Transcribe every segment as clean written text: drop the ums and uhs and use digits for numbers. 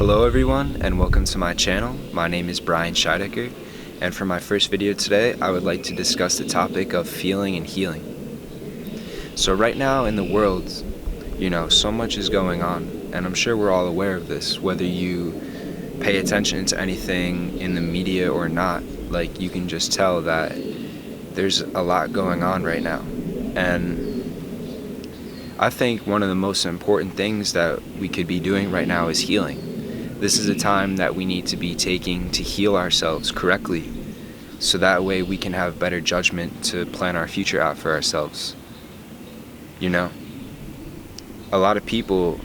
Hello everyone and welcome to my channel. My name is Scheidecker, and for my first video today I would like to discuss the topic of feeling and healing. So right now in the world, so much is going on, and I'm sure we're all aware of this, whether you pay attention to anything in the media or not. Like, you can just tell that there's a lot going on right now. And I think one of the most important things that we could be doing right now is healing. This is a time that we need to be taking to heal ourselves correctly, so that way we can have better judgment to plan our future out for ourselves. A lot of people,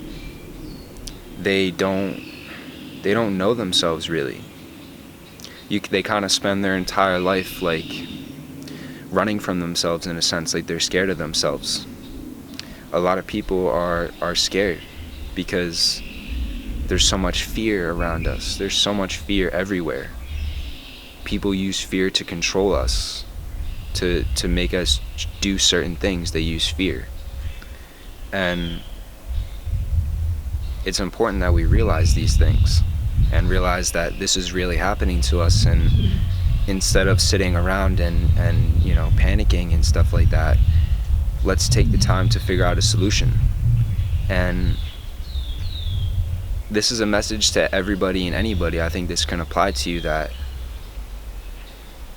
they don't know themselves really. They kind of spend their entire life like running from themselves, in a sense, like they're scared of themselves. A lot of people are scared because there's so much fear around us. There's so much fear everywhere. People use fear to control us, to make us do certain things. They use fear. And it's important that we realize these things and realize that this is really happening to us, and instead of sitting around and panicking and stuff like that, let's take the time to figure out a solution. And this is a message to everybody and anybody. I think this can apply to you, that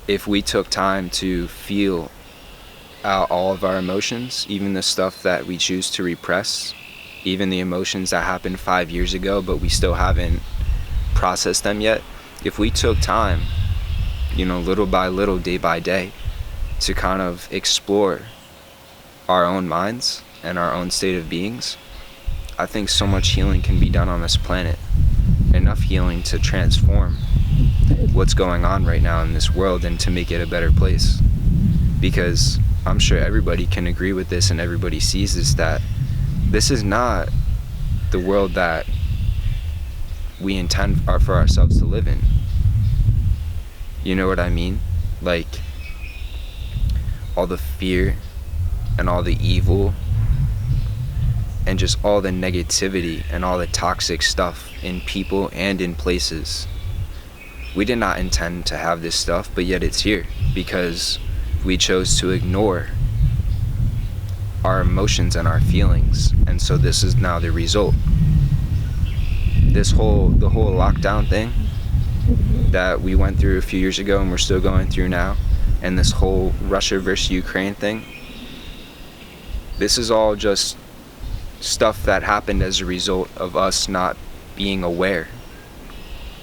if we took time to feel out all of our emotions, even the stuff that we choose to repress, even the emotions that happened 5 years ago but we still haven't processed them yet, if we took time, little by little, day by day, to kind of explore our own minds and our own state of beings, I think so much healing can be done on this planet. Enough healing to transform what's going on right now in this world and to make it a better place. Because I'm sure everybody can agree with this, and everybody sees this, that this is not the world that we intend for ourselves to live in. You know what I mean? Like, all the fear and all the evil and just all the negativity and all the toxic stuff in people and in places. We did not intend to have this stuff, but yet it's here because we chose to ignore our emotions and our feelings. And so this is now the result. The whole lockdown thing that we went through a few years ago and we're still going through now, and this whole Russia versus Ukraine thing, this is all just stuff that happened as a result of us not being aware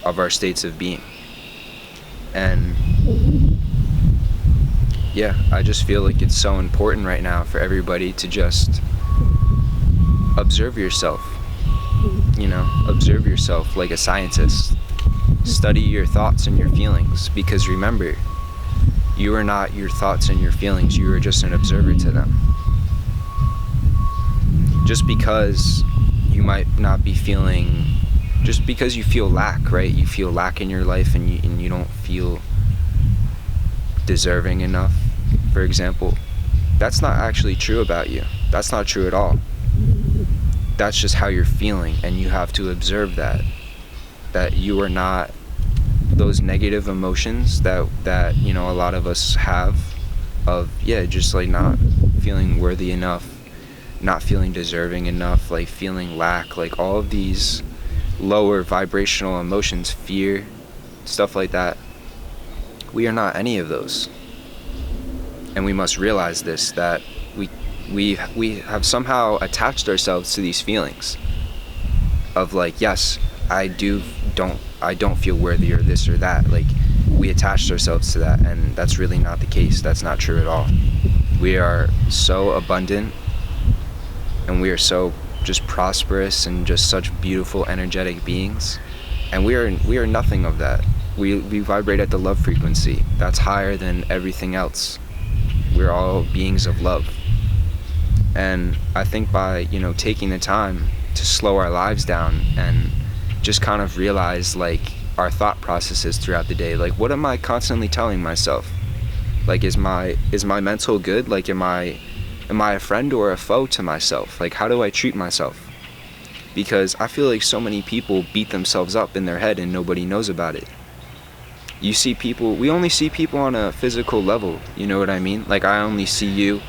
of our states of being. And yeah, I just feel like it's so important right now for everybody to just observe yourself. Observe yourself like a scientist. Study your thoughts and your feelings, because remember, you are not your thoughts and your feelings, you are just an observer to them. Just because you might not be feeling, just because you feel lack, right? You feel lack in your life, and you don't feel deserving enough, for example. That's not actually true about you. That's not true at all. That's just how you're feeling, and you have to observe that you are not those negative emotions that a lot of us have, of just like not feeling worthy enough, not feeling deserving enough, like feeling lack, like all of these lower vibrational emotions, fear, stuff like that. We are not any of those. And we must realize this, that we have somehow attached ourselves to these feelings of like, yes, I don't feel worthy, or this or that. Like, we attached ourselves to that, and that's really not the case. That's not true at all. We are so abundant, and we are so just prosperous and just such beautiful, energetic beings, and we are nothing of that. We vibrate at the love frequency. That's higher than everything else. We're all beings of love. And I think by taking the time to slow our lives down and just kind of realize like our thought processes throughout the day, like, what am I constantly telling myself? Like, is my mental good? Like, am I a friend or a foe to myself? Like, how do I treat myself? because I feel like so many people beat themselves up in their head and nobody knows about it. You see people, we only see people on a physical level, you know what I mean? Like, I only see you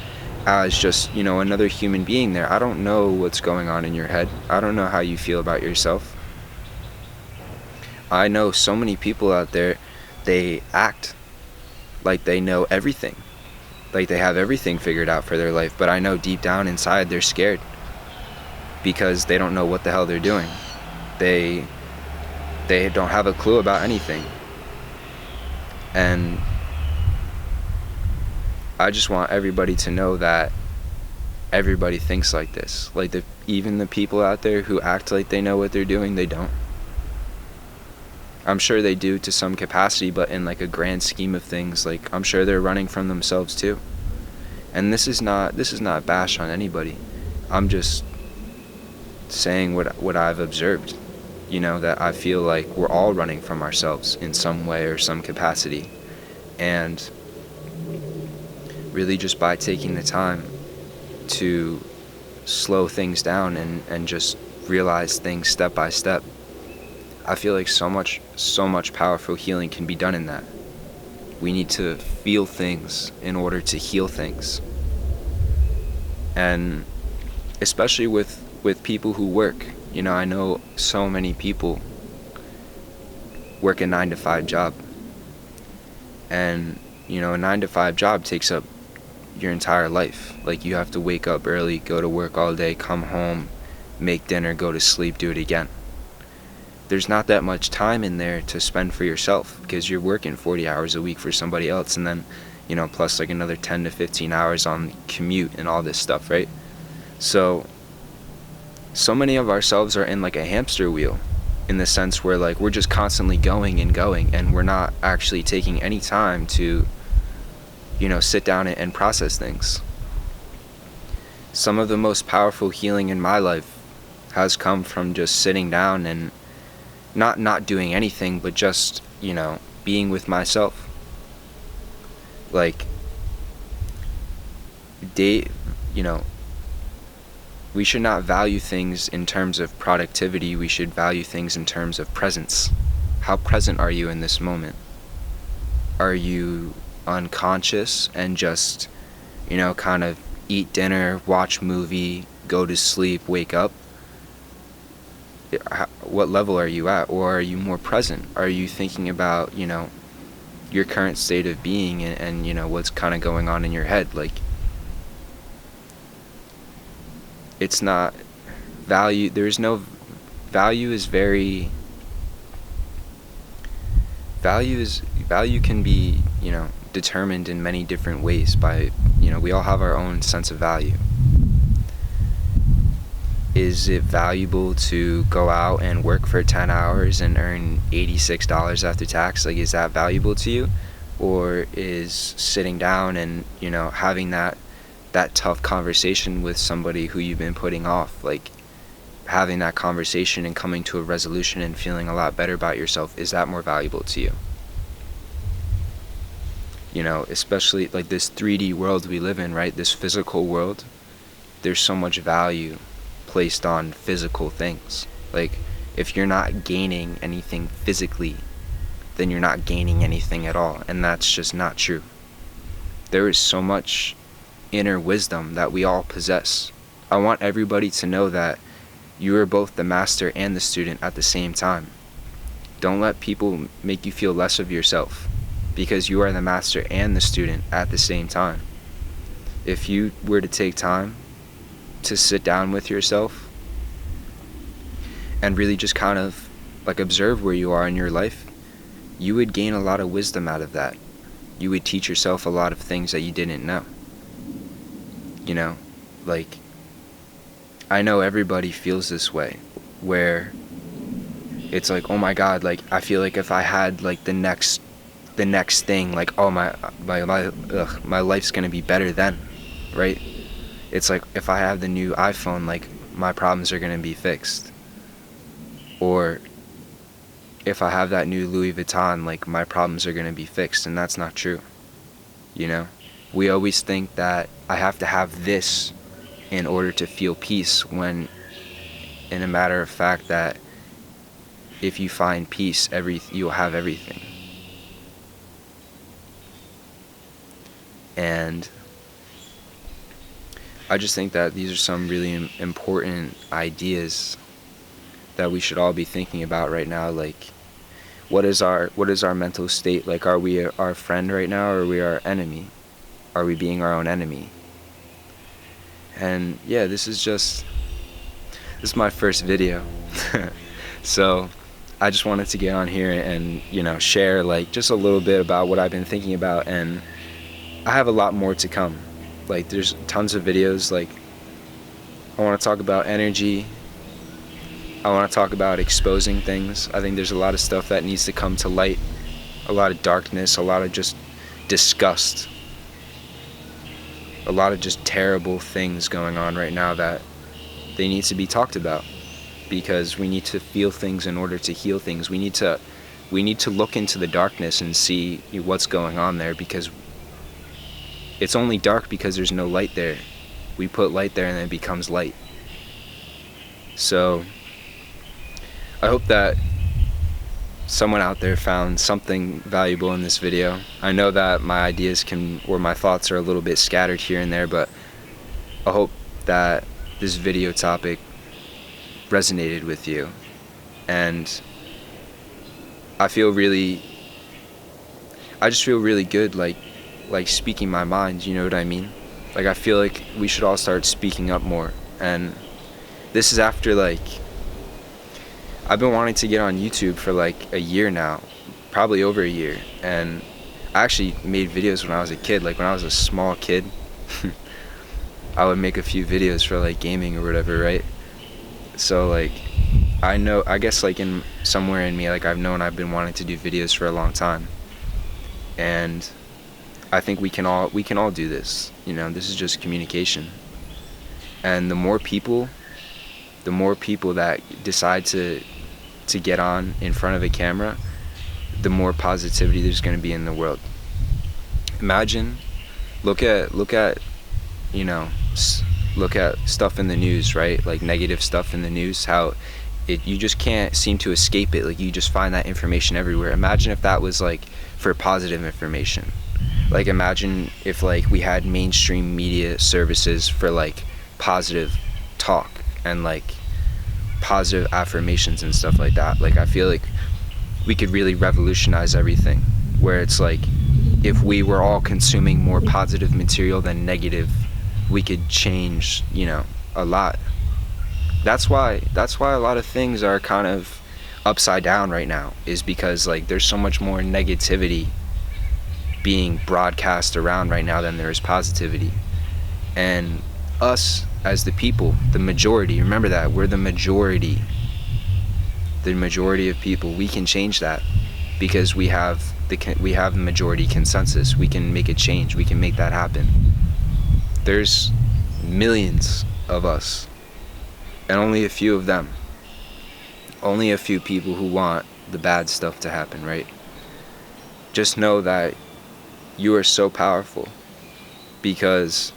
as just, another human being there. I don't know what's going on in your head. I don't know how you feel about yourself. I know so many people out there, they act like they know everything. Like they have everything figured out for their life, but I know deep down inside they're scared because they don't know what the hell they're doing. They don't have a clue about anything. And I just want everybody to know that everybody thinks like this. Like, even the people out there who act like they know what they're doing, they don't. I'm sure they do to some capacity, but in like a grand scheme of things, like, I'm sure they're running from themselves too. And this is not bash on anybody. I'm just saying what I've observed. That I feel like we're all running from ourselves in some way or some capacity. And really, just by taking the time to slow things down and just realize things step by step, I feel like so much powerful healing can be done in that. We need to feel things in order to heal things. And especially with people who work, I know so many people work a 9-to-5 job. And, a 9-to-5 job takes up your entire life. Like, you have to wake up early, go to work all day, come home, make dinner, go to sleep, do it again. There's not that much time in there to spend for yourself because you're working 40 hours a week for somebody else, and then, plus like another 10 to 15 hours on commute and all this stuff, right? So many of ourselves are in like a hamster wheel, in the sense where like we're just constantly going and going, and we're not actually taking any time to sit down and process things. Some of the most powerful healing in my life has come from just sitting down and not doing anything, but just being with myself. Like, we should not value things in terms of productivity. We should value things in terms of presence. How present are you in this moment? Are you unconscious and just, kind of eat dinner, watch movie, go to sleep, wake up? What level are you at? Or are you more present? Are you thinking about, your current state of being and what's kind of going on in your head? Like, it's not value. There's no value is very value can be determined in many different ways by we all have our own sense of value. Is it valuable to go out and work for 10 hours and earn $86 after tax? Like, is that valuable to you? Or is sitting down and having that tough conversation with somebody who you've been putting off, like having that conversation and coming to a resolution and feeling a lot better about yourself, is that more valuable to you? Especially like this 3D world we live in, right? This physical world, there's so much value placed on physical things. Like, if you're not gaining anything physically, then you're not gaining anything at all, and that's just not true. There is so much inner wisdom that we all possess. I want everybody to know that you are both the master and the student at the same time. Don't let people make you feel less of yourself, because you are the master and the student at the same time. If you were to take time to sit down with yourself and really just kind of like observe where you are in your life, you would gain a lot of wisdom out of that. You would teach yourself a lot of things that you didn't know. Like, I know everybody feels this way, where it's like, oh my God, like, I feel like if I had like the next thing, like, oh my life's gonna be better then, right? It's like, if I have the new iPhone, like, my problems are gonna be fixed. Or if I have that new Louis Vuitton, like, my problems are gonna be fixed, and that's not true. We always think that I have to have this in order to feel peace, when in a matter of fact that if you find peace, you'll have everything. And I just think that these are some really important ideas that we should all be thinking about right now. Like, what is our mental state? Like, are we our friend right now, or are we our enemy? Are we being our own enemy? And yeah, this is my first video. So I just wanted to get on here and, share like just a little bit about what I've been thinking about, and I have a lot more to come. Like, there's tons of videos. Like, I want to talk about energy. I want to talk about exposing things. I think there's a lot of stuff that needs to come to light. A lot of darkness, a lot of just disgust. A lot of just terrible things going on right now that they need to be talked about, because we need to feel things in order to heal things. We need to look into the darkness and see what's going on there, because it's only dark because there's no light there. We put light there and it becomes light. So I hope that someone out there found something valuable in this video. I know that my ideas or my thoughts are a little bit scattered here and there, but I hope that this video topic resonated with you. And I just feel really good, like speaking my mind, you know what I mean? Like, I feel like we should all start speaking up more. And this is after, like, I've been wanting to get on YouTube for like a year now, probably over a year. And I actually made videos when I was a kid. Like, when I was a small kid, I would make a few videos for like gaming or whatever, right? So like, I guess like somewhere in me, like, I've been wanting to do videos for a long time. And I think we can all do this. This is just communication. And the more people that decide to get on in front of a camera, the more positivity there's going to be in the world. Imagine, look at stuff in the news, right? Like, negative stuff in the news, how you just can't seem to escape it. Like, you just find that information everywhere. Imagine if that was like for positive information. Like, imagine if like we had mainstream media services for like positive talk and like positive affirmations and stuff like that. Like, I feel like we could really revolutionize everything, where it's like, if we were all consuming more positive material than negative, we could change, a lot. That's why a lot of things are kind of upside down right now, is because like there's so much more negativity being broadcast around right now than there is positivity. And us as the people, the majority, remember that we're the majority of people, we can change that, because we have the majority consensus. We can make a change. We can make that happen. There's millions of us, and only a few of them, only a few people who want the bad stuff to happen, right? Just know that you are so powerful, because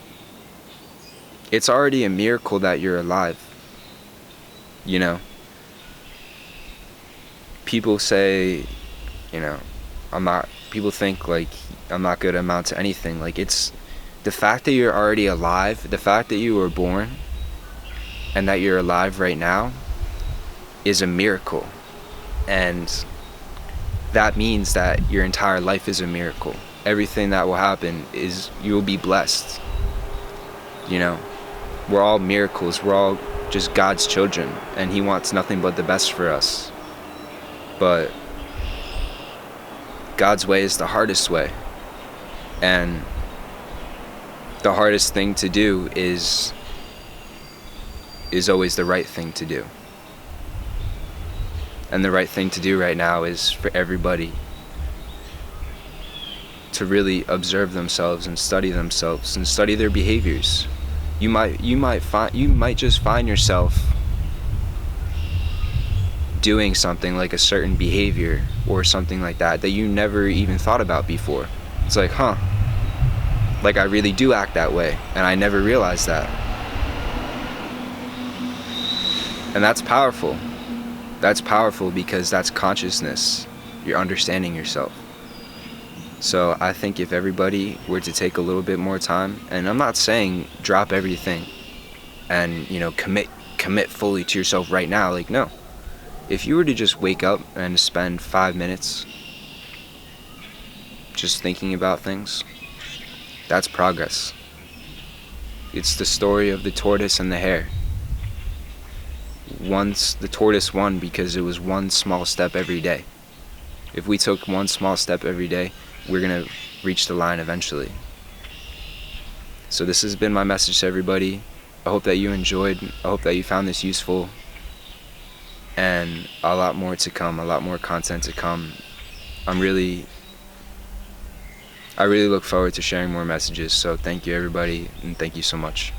it's already a miracle that you're alive. People say, people think like I'm not gonna amount to anything. Like, it's the fact that you're already alive, the fact that you were born and that you're alive right now is a miracle. And that means that your entire life is a miracle. Everything that will happen is you will be blessed. We're all miracles. We're all just God's children, and He wants nothing but the best for us. But God's way is the hardest way, and the hardest thing to do is always the right thing to do. And the right thing to do right now is for everybody to really observe themselves and study themselves and study their behaviors. You might just find yourself doing something like a certain behavior or something like that you never even thought about before. It's like, like, I really do act that way, and I never realized that. And that's powerful. That's powerful because that's consciousness. You're understanding yourself. So I think if everybody were to take a little bit more time, and I'm not saying drop everything and, you know, commit fully to yourself right now, like, no. If you were to just wake up and spend 5 minutes just thinking about things, that's progress. It's the story of the tortoise and the hare. Once the tortoise won because it was one small step every day. If we took one small step every day, we're gonna reach the line eventually. So this has been my message to everybody. I hope that you enjoyed. I hope that you found this useful. And a lot more to come, a lot more content to come. I really look forward to sharing more messages. So thank you, everybody, and thank you so much.